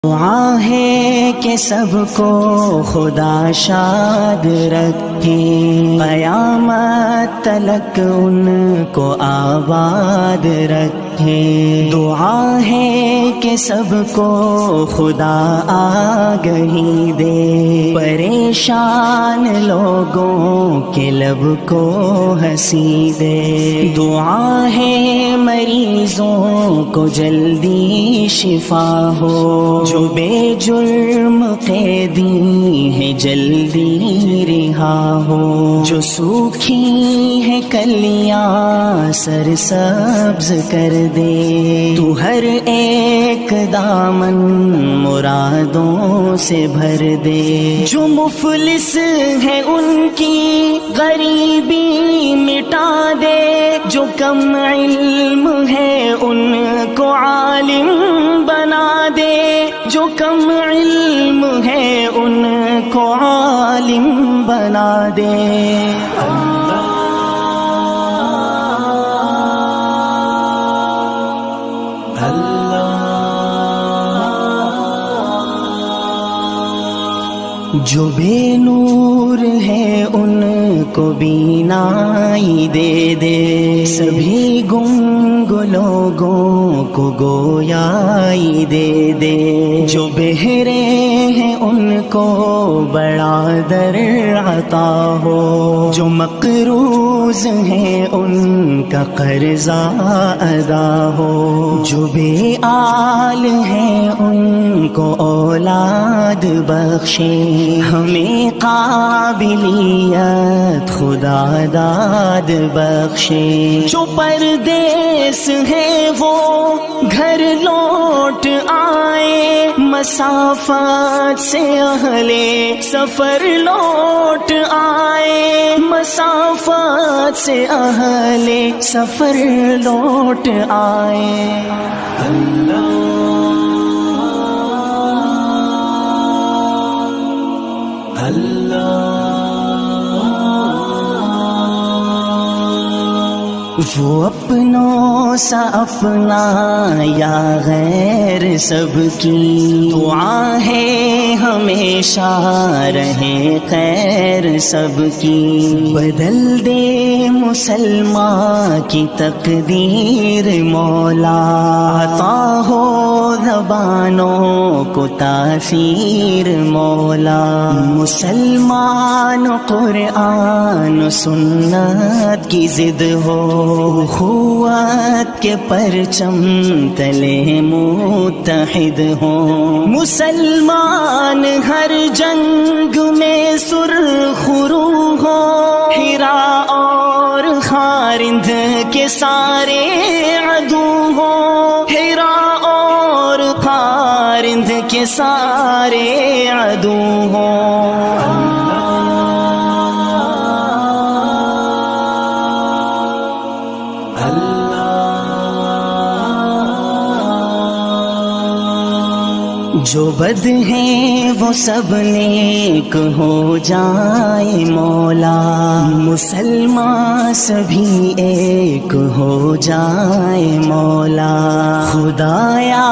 دعا ہے کہ سب کو خدا شاد رکھے، قیامت تلک ان کو آباد رکھے۔ دعا ہے کہ سب کو خدا آگہی دے، پریشان لوگوں کے لب کو ہنسی دے۔ دعا ہے مریضوں کو جلدی شفا ہو، جو بے جرم قیدی ہے جلدی رہا ہو، جو سوکھی ہے کلیاں سر سبز کر دے۔ تو ہر ایک دامن مرادوں سے بھر دے، جو مفلس ہے ان کی غریبی مٹا دے، جو کم علم ہے ان کو عالم بنا دے، جو کم علم ہے ان کو عالم بنا دے۔ جو بے نور ہے ان کو بینائی دے دے، سبھی گنگ لوگوں کو گویائی دے دے۔ جو بہرے ہیں ان کو بڑا در عطا ہو، جو مقروض ہیں ان کا قرضہ ادا ہو، جو بے آل ہیں ان کو اولاد بخشے۔ ہمیں قابلیت خدا داد بخشے، جو پردیس ہے وہ گھر لوٹ آئے، مسافت سے اہل سفر لوٹ آئے، مسافت سے اہل سفر لوٹ آئے۔ اللہ وہ اپنوں سا اپنا یا غیر سب کی، دعا ہے ہمیشہ رہے خیر سب کی۔ بدل دے مسلمان کی تقدیر مولا، عطا ہو زبانوں کو تاثیر مولا۔ مسلمان قرآن سنت کی ضد ہو، اخوت کے پرچم تلے متحد ہوں۔ مسلمان ہر جنگ میں سرخ رو ہو، ہیرا اور خارند کے سارے عدو ہوں، ہیرا اور خارند کے سارے عدو ہوں۔ جو بد ہیں وہ سب نیک ہو جائے مولا، مسلمان سبھی ایک ہو جائے مولا۔ خدایا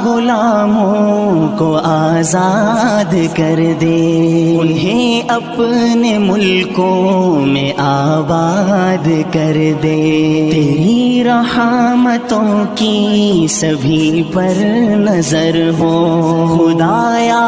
غلاموں کو آزاد کر دے، انہیں اپنے ملکوں میں آباد کر دے۔ تیری رحمتوں کی سبھی پر نظر ہو، خدایا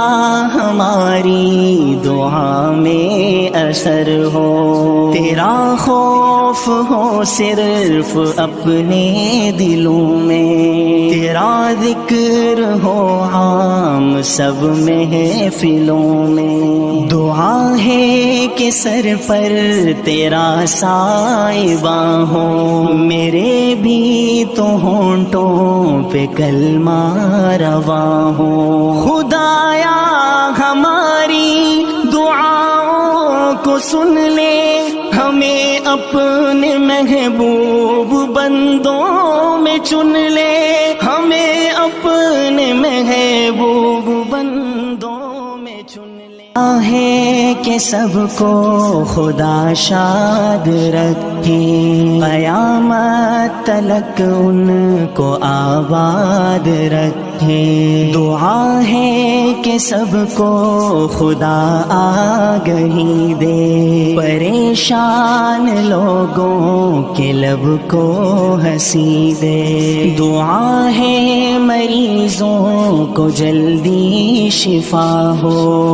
ہماری دعا میں اثر ہو۔ تیرا خوف ہو صرف اپنے دلوں میں، تیرا ذکر ہو عام سب محفلوں میں۔ دعا ہے کہ سر پر تیرا سائبہ ہو، میرے بھی تو ہونٹوں پہ کلمہ رواں ہو۔ خدایا ہماری دعاؤں کو سن لے، ہمیں اپنے محبوب بندوں میں چن لے، ہمیں اپنے محبوب بندوں میں چن لے۔ ہے کہ سب کو خدا شاد رکھے، قیامت تلک ان کو آباد رکھے۔ دعا ہے کہ سب کو خدا آگہی دے، پریشان لوگوں کے لب کو ہنسی دے۔ دعا ہے مریضوں کو جلدی شفا ہو۔